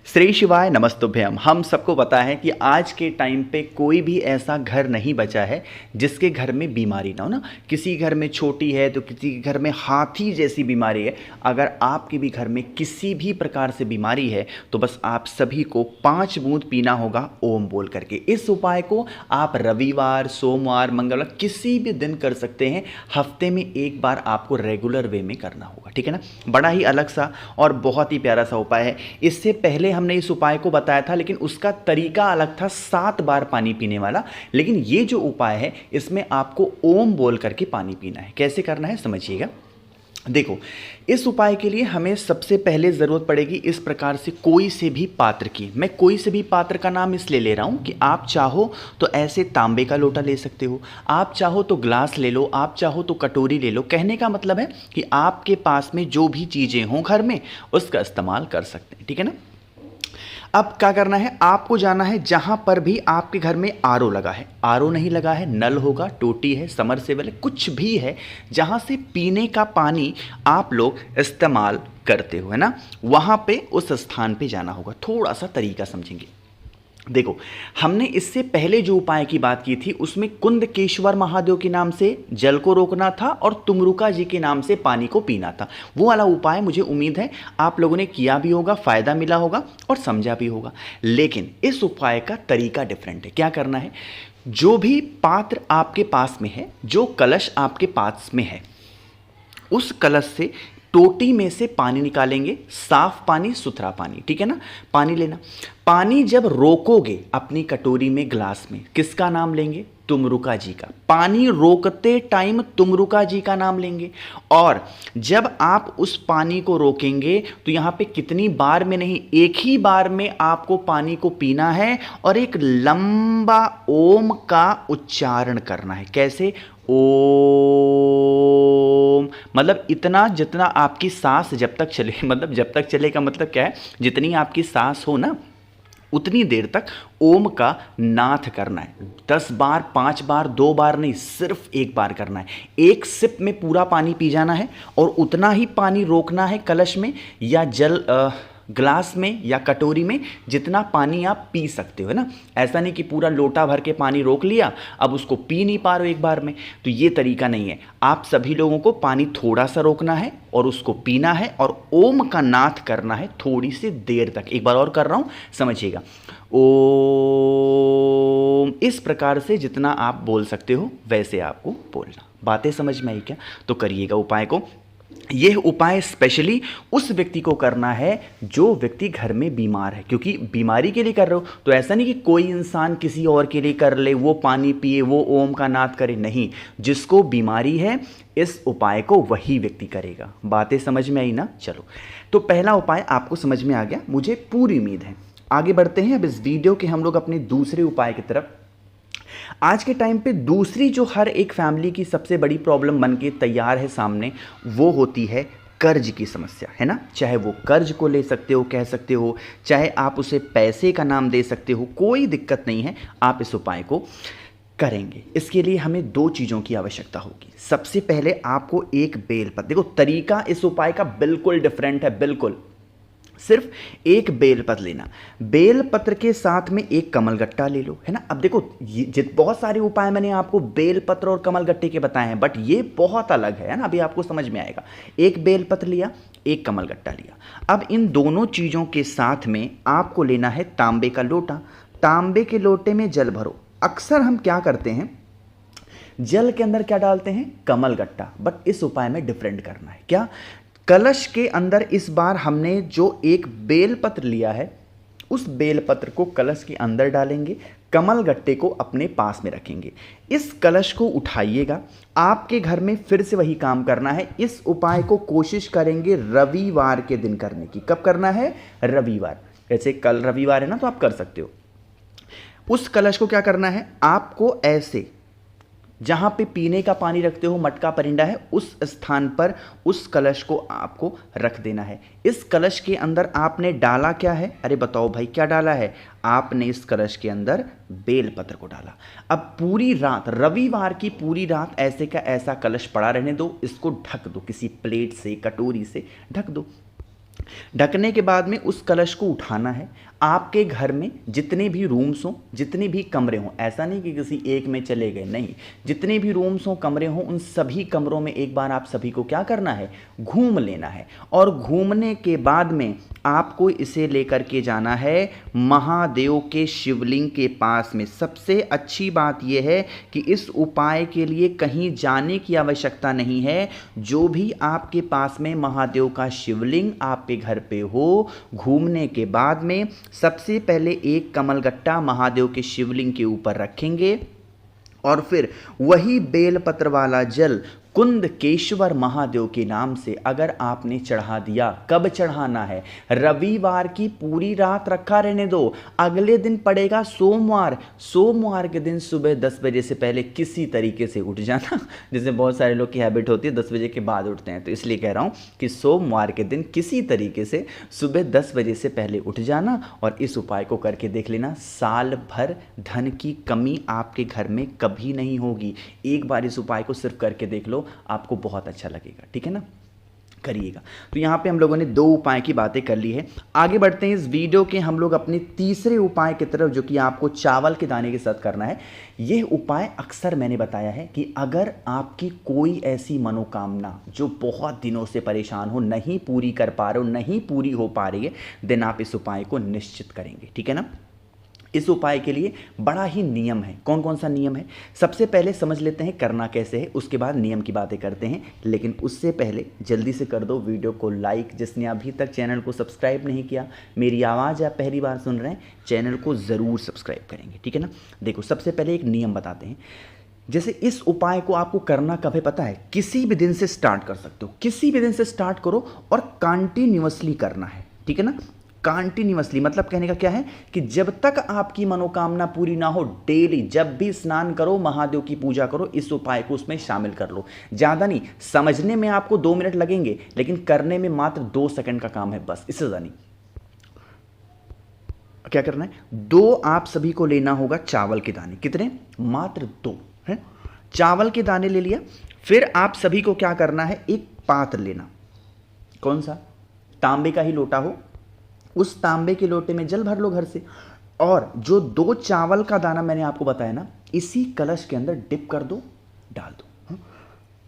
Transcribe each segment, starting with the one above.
श्री शिवाय नमस्तुभ्यम। हम सबको पता है कि आज के टाइम पे कोई भी ऐसा घर नहीं बचा है जिसके घर में बीमारी ना हो ना। किसी घर में छोटी है तो किसी के घर में हाथी जैसी बीमारी है। अगर आपके भी घर में किसी भी प्रकार से बीमारी है तो बस आप सभी को 5 बूंद पीना होगा ओम बोल करके। इस उपाय को आप रविवार, सोमवार, मंगलवार किसी भी दिन कर सकते हैं। हफ्ते में एक बार आपको रेगुलर वे में करना होगा, ठीक है ना। बड़ा ही अलग सा और बहुत ही प्यारा सा उपाय है। इससे पहले हमने इस उपाय को बताया था लेकिन उसका तरीका अलग था, 7 बार पानी पीने वाला। लेकिन ये जो उपाय है इसमें आपको ओम बोल करके पानी पीना है। कैसे करना है समझिएगा। देखो, इस उपाय के लिए हमें सबसे पहले ज़रूरत पड़ेगी इस प्रकार से कोई से भी पात्र की। मैं कोई से भी पात्र का नाम इसलिए ले रहा हूँ कि आप चाहो तो ऐसे तांबे का लोटा ले सकते हो, आप चाहो तो ग्लास ले लो, आप चाहो तो कटोरी ले लो। कहने का मतलब है कि आपके पास में जो भी चीज़ें हों घर में उसका इस्तेमाल कर सकते हैं, ठीक है ना। अब क्या करना है, आपको जाना है जहां पर भी आपके घर में आरओ लगा है, आरओ नहीं लगा है, नल होगा, टोटी है, समरसेबल है, कुछ भी है जहां से पीने का पानी आप लोग इस्तेमाल करते हो, है ना। वहां पे उस स्थान पे जाना होगा। थोड़ा सा तरीका समझेंगे। देखो, हमने इससे पहले जो उपाय की बात की थी उसमें कुंदकेश्वर महादेव के नाम से जल को रोकना था और तुमरुका जी के नाम से पानी को पीना था। वो वाला उपाय मुझे उम्मीद है आप लोगों ने किया भी होगा, फायदा मिला होगा और समझा भी होगा। लेकिन इस उपाय का तरीका डिफरेंट है। क्या करना है, जो भी पात्र आपके पास में है, जो कलश आपके पास में है, उस कलश से टोटी में से पानी निकालेंगे, साफ पानी, सुथरा पानी, ठीक है ना। पानी लेना, पानी जब रोकोगे अपनी कटोरी में, ग्लास में, किसका नाम लेंगे, तुमरुका जी का। पानी रोकते टाइम तुमरुका जी का नाम लेंगे। और जब आप उस पानी को रोकेंगे तो यहां पे कितनी बार में नहीं, एक ही बार में आपको पानी को पीना है और एक लंबा ओम का उच्चारण करना है। कैसे, ओम, मतलब इतना जितना आपकी सांस जब तक चले, मतलब जब तक चले का मतलब क्या है, जितनी आपकी सांस हो ना उतनी देर तक ओम का नाथ करना है। 10 बार, 5 बार, 2 बार नहीं, सिर्फ 1 बार करना है। एक सिप में पूरा पानी पी जाना है और उतना ही पानी रोकना है कलश में या जल ग्लास में या कटोरी में जितना पानी आप पी सकते हो, है ना। ऐसा नहीं कि पूरा लोटा भर के पानी रोक लिया, अब उसको पी नहीं पा रहे हो एक बार में, तो ये तरीका नहीं है। आप सभी लोगों को पानी थोड़ा सा रोकना है और उसको पीना है और ओम का नाथ करना है थोड़ी सी देर तक। एक बार और कर रहा हूं, समझिएगा। ओम, इस प्रकार से जितना आप बोल सकते हो वैसे आपको बोलना। बातें समझ में आई क्या? तो करिएगा उपाय को। यह उपाय स्पेशली उस व्यक्ति को करना है जो व्यक्ति घर में बीमार है, क्योंकि बीमारी के लिए कर रहे हो। तो ऐसा नहीं कि कोई इंसान किसी और के लिए कर ले, वो पानी पिए, वो ओम का नाद करे, नहीं। जिसको बीमारी है इस उपाय को वही व्यक्ति करेगा। बातें समझ में आई ना? चलो, तो पहला उपाय आपको समझ में आ गया, मुझे पूरी उम्मीद है। आगे बढ़ते हैं अब इस वीडियो के हम लोग अपने दूसरे उपाय की तरफ। आज के टाइम पे दूसरी जो हर एक फैमिली की सबसे बड़ी प्रॉब्लम बन के तैयार है सामने, वो होती है कर्ज की समस्या, है ना। चाहे वो कर्ज को ले सकते हो, कह सकते हो, चाहे आप उसे पैसे का नाम दे सकते हो, कोई दिक्कत नहीं है। आप इस उपाय को करेंगे। इसके लिए हमें 2 चीज़ों की आवश्यकता होगी। सबसे पहले आपको एक बेलपत्र, देखो तरीका इस उपाय का बिल्कुल डिफरेंट है, बिल्कुल। सिर्फ एक बेलपत्र लेना, बेलपत्र के साथ में एक कमलगट्टा ले लो, है ना। अब देखो, बहुत सारे उपाय मैंने आपको बेलपत्र और कमलगट्टे के बताए हैं, बट ये बहुत अलग है ना। अभी आपको समझ में आएगा। एक बेलपत्र लिया, एक कमलगट्टा लिया। अब इन दोनों चीज़ों के साथ में आपको लेना है तांबे का लोटा। तांबे के लोटे में जल भरो। अक्सर हम क्या करते हैं, जल के अंदर क्या डालते हैं, कमलगट्टा, बट इस उपाय में डिफरेंट करना है। क्या, कलश के अंदर इस बार हमने जो एक बेलपत्र लिया है उस बेलपत्र को कलश के अंदर डालेंगे, कमलगट्टे को अपने पास में रखेंगे। इस कलश को उठाइएगा। आपके घर में फिर से वही काम करना है। इस उपाय को कोशिश करेंगे रविवार के दिन करने की। कब करना है, रविवार। जैसे कल रविवार है ना, तो आप कर सकते हो। उस कलश को क्या करना है, आपको ऐसे जहां पे पीने का पानी रखते हो, मटका परिंदा है, उस स्थान पर उस कलश को आपको रख देना है। इस कलश के अंदर आपने डाला क्या है, अरे बताओ भाई क्या डाला है, आपने इस कलश के अंदर बेलपत्र को डाला। अब पूरी रात, रविवार की पूरी रात ऐसे का ऐसा कलश पड़ा रहने दो। इसको ढक दो, किसी प्लेट से, कटोरी से ढक दो। ढकने के बाद में उस कलश को उठाना है। आपके घर में जितने भी रूम्स हों, जितने भी कमरे हों, ऐसा नहीं कि किसी एक में चले गए, नहीं, जितने भी रूम्स हों, कमरे हों, उन सभी कमरों में एक बार आप सभी को क्या करना है, घूम लेना है। और घूमने के बाद में आपको इसे लेकर के जाना है महादेव के शिवलिंग के पास में। सबसे अच्छी बात यह है कि इस उपाय के लिए कहीं जाने की आवश्यकता नहीं है। जो भी आपके पास में महादेव का शिवलिंग आपके घर पे हो, घूमने के बाद में सबसे पहले एक कमलगट्टा महादेव के शिवलिंग के ऊपर रखेंगे और फिर वही बेलपत्र वाला जल कुंदकेश्वर महादेव के नाम से अगर आपने चढ़ा दिया, कब चढ़ाना है, रविवार की पूरी रात रखा रहने दो, अगले दिन पड़ेगा सोमवार, सोमवार के दिन सुबह 10 बजे से पहले किसी तरीके से उठ जाना। जैसे बहुत सारे लोग की हैबिट होती है 10 बजे के बाद उठते हैं, तो इसलिए कह रहा हूँ कि सोमवार के दिन किसी तरीके से सुबह 10 बजे से पहले उठ जाना और इस उपाय को करके देख लेना। साल भर धन की कमी आपके घर में कभी नहीं होगी। एक बार इस उपाय को सिर्फ करके देख लो, आपको बहुत अच्छा लगेगा, ठीक है ना, करिएगा। तो यहाँ पे हम लोगों ने 2 उपाय की बातें कर ली है। आगे बढ़ते हैं इस वीडियो के हम लोग अपने तीसरे उपाय की तरफ, जो कि आपको चावल के दाने के साथ करना है। यह उपाय अक्सर मैंने बताया है कि अगर आपकी कोई ऐसी मनोकामना जो बहुत दिनों से परेशान हो, नहीं पूरी कर पा रहे हो, नहीं पूरी हो पा रही है, देन आप इस उपाय को निश्चित करेंगे, ठीक है ना। इस उपाय के लिए बड़ा ही नियम है। कौन कौन सा नियम है, सबसे पहले समझ लेते हैं करना कैसे है, उसके बाद नियम की बातें करते हैं। लेकिन उससे पहले जल्दी से कर दो वीडियो को लाइक। जिसने अभी तक चैनल को सब्सक्राइब नहीं किया, मेरी आवाज़ आप पहली बार सुन रहे हैं, चैनल को ज़रूर सब्सक्राइब करेंगे, ठीक है ना। देखो, सबसे पहले एक नियम बताते हैं। जैसे इस उपाय को आपको करना कब है पता है, किसी भी दिन से स्टार्ट कर सकते हो, किसी भी दिन से स्टार्ट करो और कंटिन्यूअसली करना है, ठीक है ना। कंटिन्यूअसली मतलब कहने का क्या है कि जब तक आपकी मनोकामना पूरी ना हो, डेली जब भी स्नान करो, महादेव की पूजा करो, इस उपाय को उसमें शामिल कर लो। ज़्यादा नहीं, समझने में आपको 2 मिनट लगेंगे, लेकिन करने में मात्र 2 सेकंड का काम है, बस, इससे ज़्यादा नहीं। क्या करना है, 2 आप सभी को लेना होगा चावल के दाने। कितने, मात्र 2 है। चावल के दाने ले लिया। फिर आप सभी को क्या करना है, एक पात्र लेना। कौन सा, तांबे का ही लोटा हो, उस तांबे के लोटे में जल भर लो घर से, और जो 2 चावल का दाना मैंने आपको बताया ना, इसी कलश के अंदर डिप कर दो, डाल दो।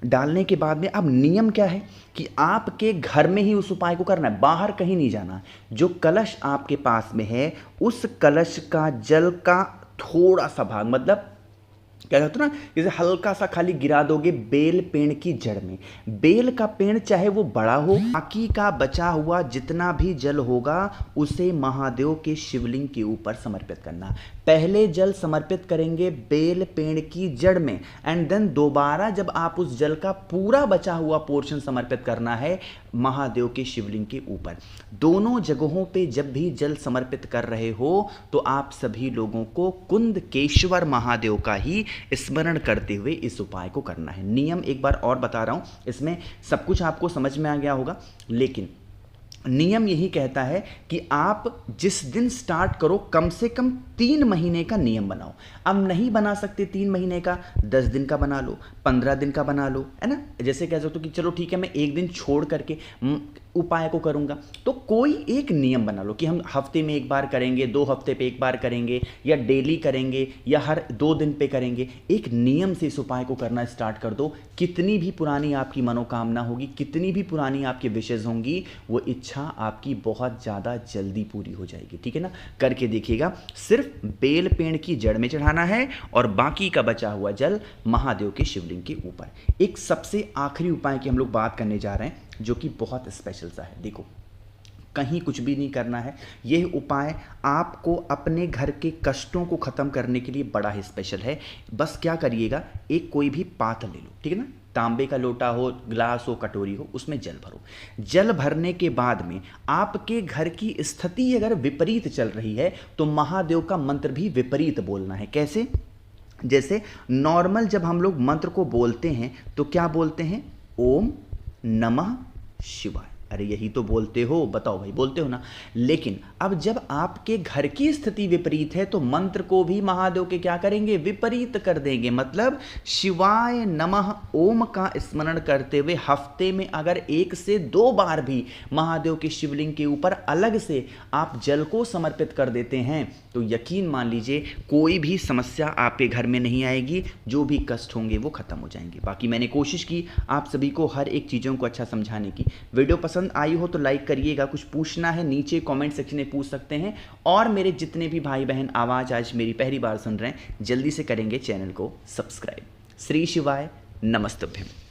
डालने के बाद में अब नियम क्या है कि आपके घर में ही उस उपाय को करना है, बाहर कहीं नहीं जाना। जो कलश आपके पास में है, उस कलश का जल का थोड़ा सा भाग, मतलब क्या कहते हैं ना, जैसे हल्का सा खाली गिरा दोगे बेल पेड़ की जड़ में। बेल का पेड़ चाहे वो बड़ा हो, बाकी का बचा हुआ जितना भी जल होगा उसे महादेव के शिवलिंग के ऊपर समर्पित करना। पहले जल समर्पित करेंगे बेल पेड़ की जड़ में, एंड देन दोबारा जब आप उस जल का पूरा बचा हुआ पोर्शन समर्पित करना है महादेव के शिवलिंग के ऊपर। दोनों जगहों पे जब भी जल समर्पित कर रहे हो तो आप सभी लोगों को कुंदकेश्वर महादेव का ही स्मरण करते हुए इस उपाय को करना है। नियम एक बार और बता रहा हूं, इसमें सब कुछ आपको समझ में आ गया होगा, लेकिन नियम यही कहता है कि आप जिस दिन स्टार्ट करो, कम से कम 3 महीने का नियम बनाओ। अब नहीं बना सकते 3 महीने का, 10 दिन का बना लो, 15 दिन का बना लो, है ना। जैसे कह सकते हो कि चलो ठीक है, मैं 1 दिन छोड़ करके उपाय को करूंगा, तो कोई एक नियम बना लो कि हम हफ्ते में 1 बार करेंगे, 2 हफ्ते पे 1 बार करेंगे, या डेली करेंगे, या हर 2 दिन पे करेंगे। एक नियम से इस उपाय को करना स्टार्ट कर दो। कितनी भी पुरानी आपकी मनोकामना होगी, कितनी भी पुरानी आपकी विशेष होंगी, वो इच्छा आपकी बहुत ज़्यादा जल्दी पूरी हो जाएगी, ठीक है ना। करके देखिएगा। सिर्फ बेल पेड़ की जड़ में चढ़ाना है और बाकी का बचा हुआ जल महादेव के शिवलिंग के ऊपर। एक सबसे आखिरी उपाय की हम लोग बात करने जा रहे हैं, जो कि बहुत स्पेशल सा है। देखो, कहीं कुछ भी नहीं करना है, यह उपाय आपको अपने घर के कष्टों को खत्म करने के लिए बड़ा ही स्पेशल है। बस क्या करिएगा, एक कोई भी पात्र ले लो, ठीक है ना, तांबे का लोटा हो, ग्लास हो, कटोरी हो, उसमें जल भरो। जल भरने के बाद में आपके घर की स्थिति अगर विपरीत चल रही है तो महादेव का मंत्र भी विपरीत बोलना है। कैसे, जैसे नॉर्मल जब हम लोग मंत्र को बोलते हैं तो क्या बोलते हैं, ओम नमः शिवाय, अरे यही तो बोलते हो, बताओ भाई, बोलते हो ना। लेकिन अब जब आपके घर की स्थिति विपरीत है तो मंत्र को भी महादेव के क्या करेंगे, विपरीत कर देंगे। मतलब शिवाय नमः ओम का स्मरण करते हुए हफ्ते में अगर 1 से 2 बार भी महादेव के शिवलिंग के ऊपर अलग से आप जल को समर्पित कर देते हैं तो यकीन मान लीजिए कोई भी समस्या आपके घर में नहीं आएगी, जो भी कष्ट होंगे वो खत्म हो जाएंगे। बाकी मैंने कोशिश की आप सभी को हर एक चीज़ों को अच्छा समझाने की। वीडियो पसंद आई हो तो लाइक करिएगा, कुछ पूछना है नीचे कमेंट सेक्शन में पूछ सकते हैं। और मेरे जितने भी भाई बहन आवाज़ आज मेरी पहली बार सुन रहे हैं, जल्दी से करेंगे चैनल को सब्सक्राइब। श्री शिवाय नमस्तुभ्यम।